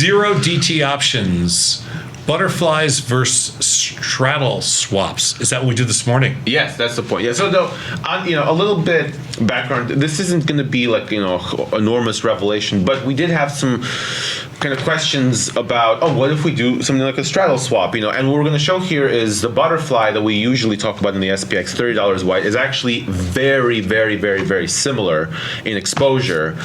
Zero DT options. Butterflies versus straddle swaps. Is that what we did this morning? Yes, that's the point. Yeah. So though, a little bit background. This isn't going to be like enormous revelation, but we did have some kind of questions about what if we do something like a straddle swap? And what we're going to show here is the butterfly that we usually talk about in the SPX $30 wide is actually very, very, very, very similar in exposure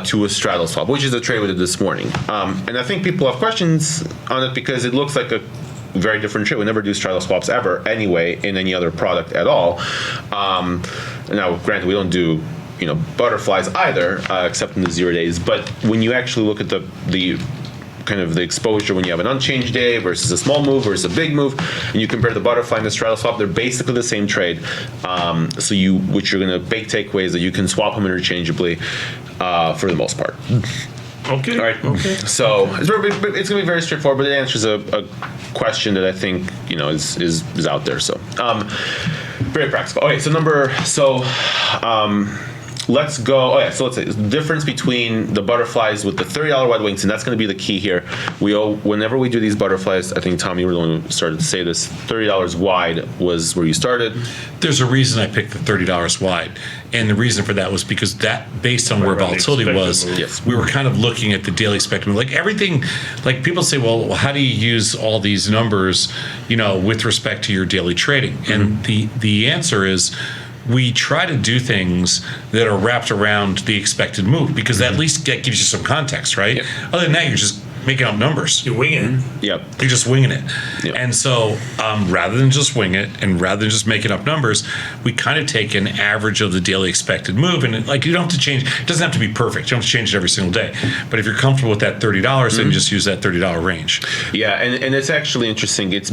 to a straddle swap, which is a trade we did this morning. And I think people have questions on it because it looks like a very different trade. We never do straddle swaps ever anyway in any other product at all. Now, granted, we don't do butterflies either, except in the 0 days. But when you actually look at the kind of the exposure when you have an unchanged day versus a small move versus a big move, and you compare the butterfly and the straddle swap, they're basically the same trade. Which you're going to bake takeaways that you can swap them interchangeably for the most part. Okay. All right. Okay. So it's going to be very straightforward, but it answers a question that I think is out there. So very practical. Okay. Let's go. Oh yeah. So let's say the difference between the butterflies with the $30 wide wings, and that's going to be the key here. Whenever we do these butterflies, I think Tom, you were the one who started to say this. $30 wide was where you started. There's a reason I picked the $30 wide, and the reason for that was because that, based on where volatility was, yes, we were kind of looking at the daily expected move. Like everything, like people say, well, how do you use all these numbers, with respect to your daily trading? Mm-hmm. And the answer is, we try to do things that are wrapped around the expected move because at least that gives you some context, right? Yep. Other than that, you're just making up numbers. You're winging it. Yep. You're just winging it. Yep. And so rather than just wing it and rather than just making up numbers, we kind of take an average of the daily expected move. And you don't have to change. It doesn't have to be perfect. You don't have to change it every single day. But if you're comfortable with that $30, then you just use that $30 range. Yeah, and it's actually interesting. It's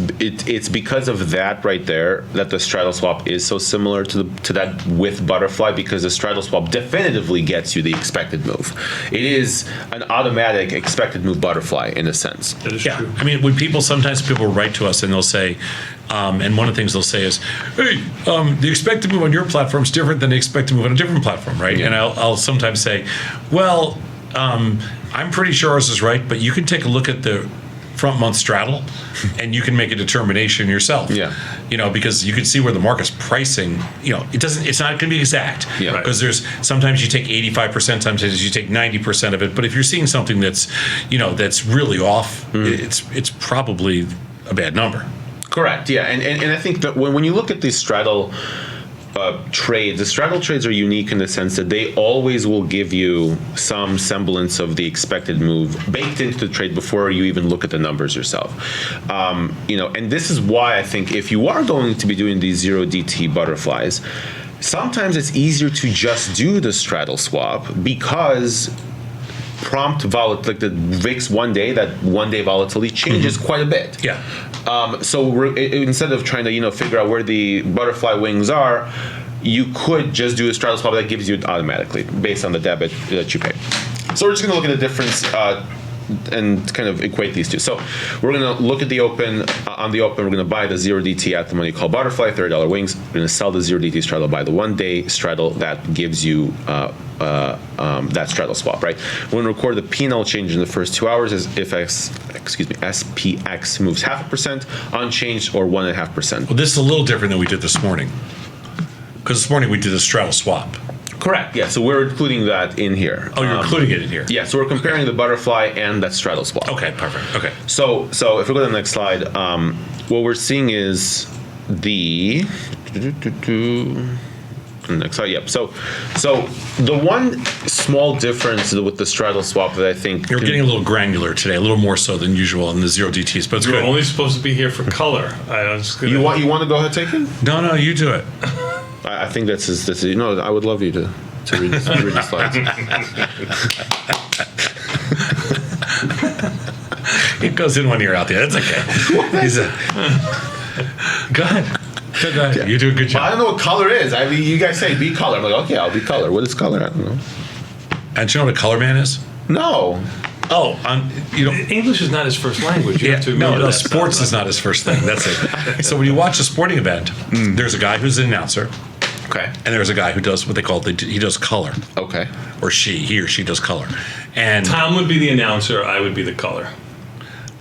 because of that right there that the straddle swap is so similar to that with butterfly, because the straddle swap definitively gets you the expected move. It is an automatic expected move butterfly in a sense. That is true. I mean, sometimes people write to us and they'll say, and one of the things they'll say is, hey, the expected move on your platform is different than the expected move on a different platform, right? Yeah. And I'll sometimes say, well, I'm pretty sure ours is right, but you can take a look at the front month straddle and you can make a determination yourself. Yeah. Because you can see where the market's pricing, it's not going to be exact. Yeah. Because there's sometimes you take 85%, sometimes you take 90% of it. But if you're seeing something that's, that's really off, it's probably a bad number. Correct. Yeah. And I think that when you look at these straddle trades, the straddle trades are unique in the sense that they always will give you some semblance of the expected move baked into the trade before you even look at the numbers yourself. And this is why I think if you are going to be doing these 0 DT butterflies, sometimes it's easier to just do the straddle swap because prompt like the VIX that one day volatility changes quite a bit. Yeah. So instead of trying to figure out where the butterfly wings are, you could just do a straddle swap that gives you it automatically based on the debit that you pay. So we're just going to look at the difference and kind of equate these two. So we're going to look at the open. On the open, we're going to buy the 0 DT at the money call butterfly, $30 wings. We're going to sell the 0 DT straddle by the 1 day straddle that gives you that straddle swap, right? We're going to record the P&L change in the first 2 hours as if SPX moves 0.5%, unchanged, or 1.5%. Well, this is a little different than we did this morning. Because this morning we did a straddle swap. Correct. Yeah. So we're including that in here. Oh, you're including it in here. Yeah. So we're comparing the butterfly and that straddle swap. Okay. Perfect. Okay. So if we go to the next slide, what we're seeing is the next slide. Yep. So the one small difference with the straddle swap that I think you're getting a little granular today, a little more so than usual in the 0 DTs, but it's You're good. only supposed to be here for color. You want to go ahead and take it? No, you do it. I think that's I would love you to read the slides. It goes in one ear, out the other. That's okay. Go ahead. Yeah. You do a good job. Well, I don't know what color is. I mean, you guys say be color. I'm like, okay, I'll be color. What is color? I don't know. And do you know what a color man is? No. Oh, English is not his first language. You have to no, sports is not his first thing. That's it. So when you watch a sporting event, there's a guy who's an announcer. Okay. And there's a guy who does what they call he does color. Okay. Or he or she does color. And Tom would be the announcer. I would be the color.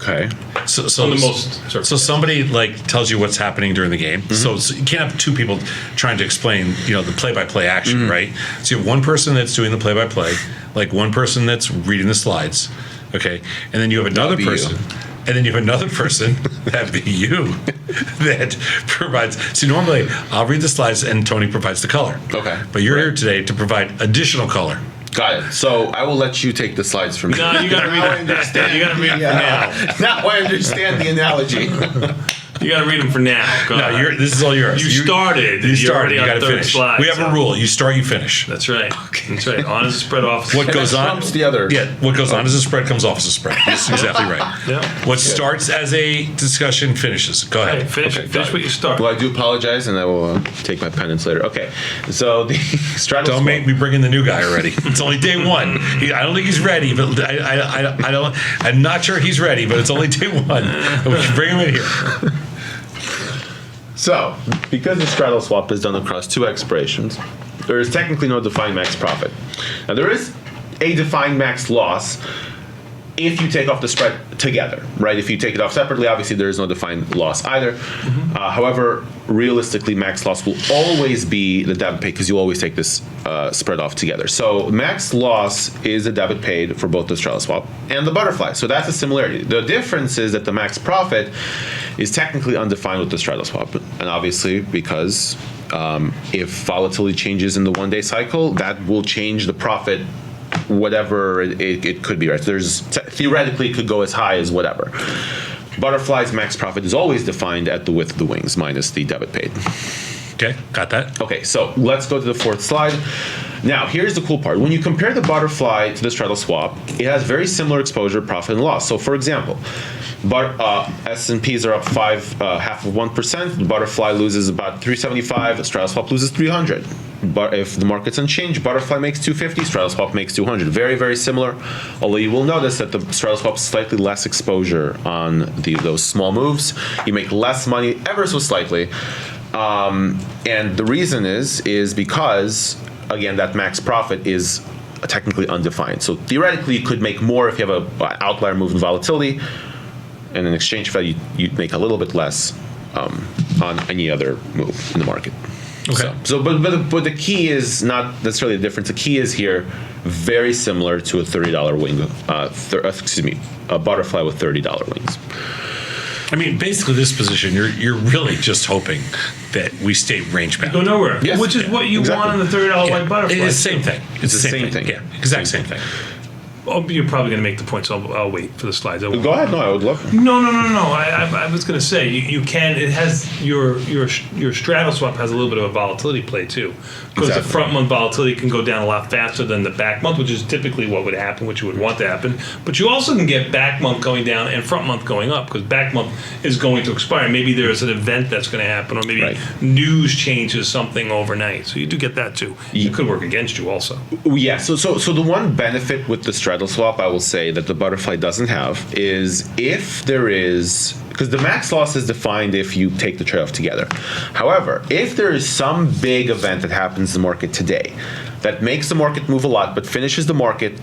Okay. so On the most surface. so somebody like tells you what's happening during the game. So you can't have two people trying to explain, the play-by-play action, right? So you have one person that's doing the play-by-play, like one person that's reading the slides, okay, and then you have another That'd be person. you. And then you have another person, that'd be you, that provides. So normally I'll read the slides and Tony provides the color. Okay. But you're Right. here today to provide additional color. Got it. So I will let you take the slides from me. No, you got to read Now I it. understand. You got to read it for now. Now I understand the analogy. You got to read them for now. Go No, ahead. this is all yours. You started. You You're started. already You on got to third finish. slide, We have so- a rule. You start, you finish. That's right. That's right. On is a spread off. What goes on? trumps the other. Yeah, what goes on as a spread comes off as a spread. That's exactly right. Yeah. What starts as a discussion finishes. Go Hey, ahead. finish Okay, got finish it. what you start. Well, I do apologize, and I will take my penance later. Okay. So the straddle. Don't make me bring in the new guy already. It's only day one. I don't think he's ready, but I don't. I'm not sure he's ready, but it's only day one. We can bring him in here. So, because the straddle swap is done across two expirations, there is technically no defined max profit. Now, there is a defined max loss if you take off the spread together, right? If you take it off separately, obviously there is no defined loss either. However, realistically, max loss will always be the debit paid because you always take this spread off together. So max loss is a debit paid for both the straddle swap and the butterfly. So that's a similarity. The difference is that the max profit is technically undefined with the straddle swap, and obviously because if volatility changes in the one-day cycle, that will change the profit whatever it could be, right? Theoretically, it could go as high as whatever. Butterfly's max profit is always defined at the width of the wings minus the debit paid. Okay, got that. Okay, so let's go to the fourth slide. Now, here's the cool part. When you compare the butterfly to the straddle swap, it has very similar exposure, profit, and loss. So, for example, S&Ps are up half of 1%. The butterfly loses about 375. The straddle swap loses 300. But if the market's unchanged, butterfly makes 250. Straddle swap makes 200. Very, very similar. Although you will notice that the straddle swap has slightly less exposure on those small moves. You make less money ever so slightly. And the reason is because, again, that max profit is technically undefined. So theoretically, you could make more if you have an outlier move in volatility, and in exchange for that, you'd make a little bit less on any other move in the market. Okay. But the key is not necessarily the difference. The key is here very similar to a $30 wing. A butterfly with $30 wings. I mean, basically, this position, you're really just hoping that we stay range bound. Go nowhere. Yes. Which is what you Exactly. want in the $30 white butterfly. It's the same thing. It's the same thing. Yeah, exact same thing. Oh, you're probably going to make the point, so I'll wait for the slides. Go ahead. No, I would love. No. I was going to say you can. It has your straddle swap has a little bit of a volatility play too, because the Exactly. front month volatility can go down a lot faster than the back month, which is typically what would happen, what you would want to happen. But you also can get back month going down and front month going up because back month is going to expire. Maybe there's an event that's going to happen, or maybe Right. news changes something overnight. So you do get that too. It could work against you also. Yeah. So the one benefit with the straddle swap, I will say, that the butterfly doesn't have is if there is, because the max loss is defined if you take the trade-off together. However, if there is some big event that happens in the market today that makes the market move a lot but finishes the market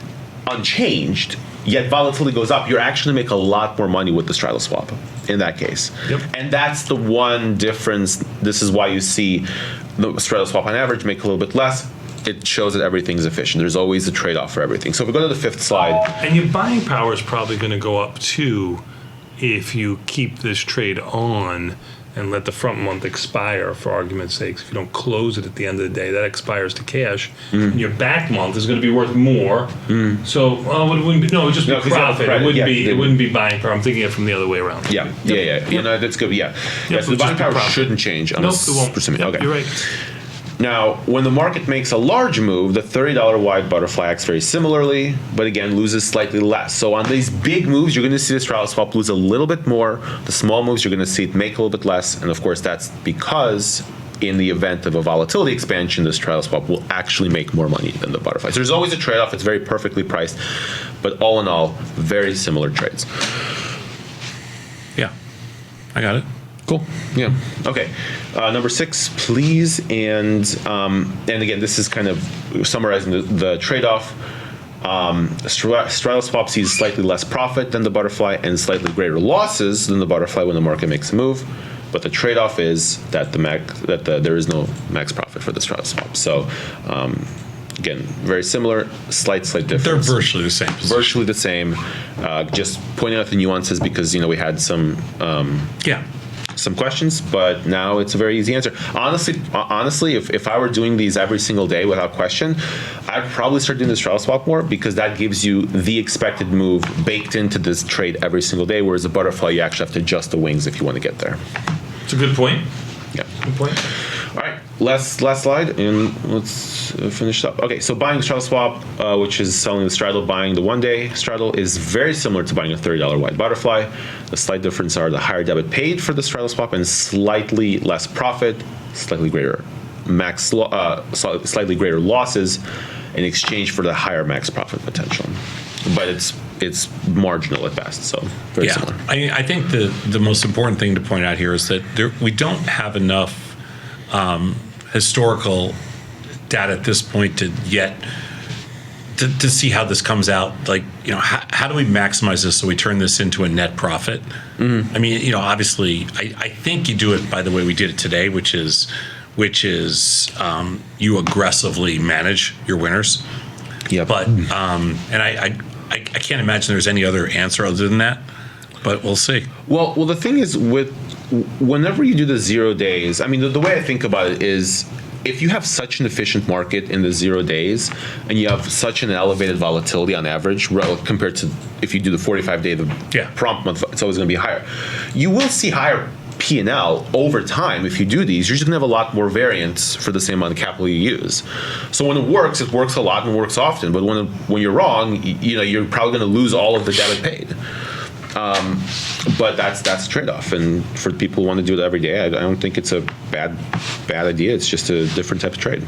unchanged, yet volatility goes up, you're actually make a lot more money with the straddle swap in that case. Yep. And that's the one difference. This is why you see the straddle swap on average make a little bit less. It shows that everything's efficient. There's always a trade-off for everything. So if we go to the fifth slide, And your buying power is probably going to go up too if you keep this trade on and let the front month expire, for argument's sake. If you don't close it at the end of the day, that expires to cash. And your back month is going to be worth more. So it wouldn't be, no, it would just be 'cause you have profit. credit. It wouldn't Yeah, be they it wouldn't be buying power. I'm thinking it from the other way around. yeah, that's good. Yeah, Yep, so the it'll buying just be power profit. shouldn't change. On Nope, this it won't. percent. Yep, Okay, you're right. Now, when the market makes a large move, the $30 wide butterfly acts very similarly, but again loses slightly less. So on these big moves, you're going to see the straddle swap lose a little bit more. The small moves, you're going to see it make a little bit less, and of course, that's because in the event of a volatility expansion, the straddle swap will actually make more money than the butterfly. So there's always a trade-off. It's very perfectly priced, but all in all, very similar trades. Yeah, I got it. Cool. Yeah. Okay. Number 6, please. And again, this is kind of summarizing the trade-off. Straddle swap sees slightly less profit than the butterfly and slightly greater losses than the butterfly when the market makes a move. But the trade-off is that there is no max profit for the straddle swap. So again, very similar, slight difference. They're virtually the same position. Virtually the same. Just pointing out the nuances because we had some questions, but now it's a very easy answer. Honestly, if I were doing these every single day without question, I'd probably start doing the straddle swap more because that gives you the expected move baked into this trade every single day, whereas a butterfly, you actually have to adjust the wings if you want to get there. It's a good point. Yeah. Good point. All right, last slide, and let's finish up. Okay, so buying straddle swap, which is selling the straddle, buying the one-day straddle, is very similar to buying a $30 white butterfly. The slight difference are the higher debit paid for the straddle swap and slightly less profit, slightly greater slightly greater losses in exchange for the higher max profit potential. But it's marginal at best, so very similar. I think the most important thing to point out here is that we don't have enough historical data at this point to see how this comes out. Like, how do we maximize this so we turn this into a net profit? Mm-hmm. I mean, obviously, I think you do it by the way we did it today, which is you aggressively manage your winners. Yeah. But and I can't imagine there's any other answer other than that. But we'll see. Well, the thing is whenever you do the 0 days, I mean, the way I think about it is if you have such an efficient market in the 0 days and you have such an elevated volatility on average compared to if you do the 45-day, prompt month, it's always going to be higher. You will see higher P&L over time. If you do these, you're just going to have a lot more variance for the same amount of capital you use. So when it works a lot and works often. But when you're wrong, you're probably going to lose all of the debit paid. But that's a trade-off, and for people who want to do it every day, I don't think it's a bad idea. It's just a different type of trade.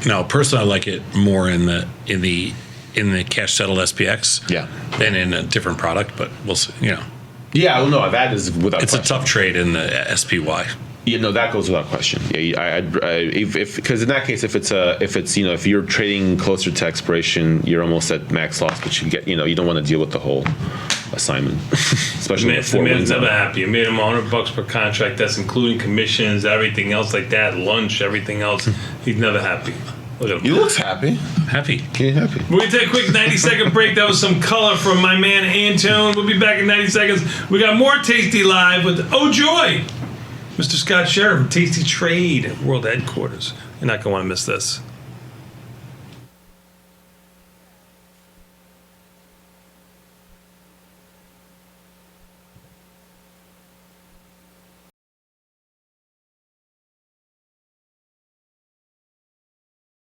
No, personally, I like it more in the cash settled SPX than in a different product. But we'll see. Yeah, well, no, that is without. It's question. A tough trade in the SPY. That goes without question. Yeah, because in that case, if you're trading closer to expiration, you're almost at max loss, but you get, you don't want to deal with the whole assignment, especially the man's never happy. You made him $100 per contract. That's including commissions, everything else like that, lunch, everything else. He's never happy. Look at him. He looks happy. Happy. He's happy. We're going to take a quick 90-second break. That was some color from my man Antone. We'll be back in 90 seconds. We got more Tasty Live with Joy. Mr. Scott Sheriff from Tasty Trade World Headquarters. You're not going to want to miss this.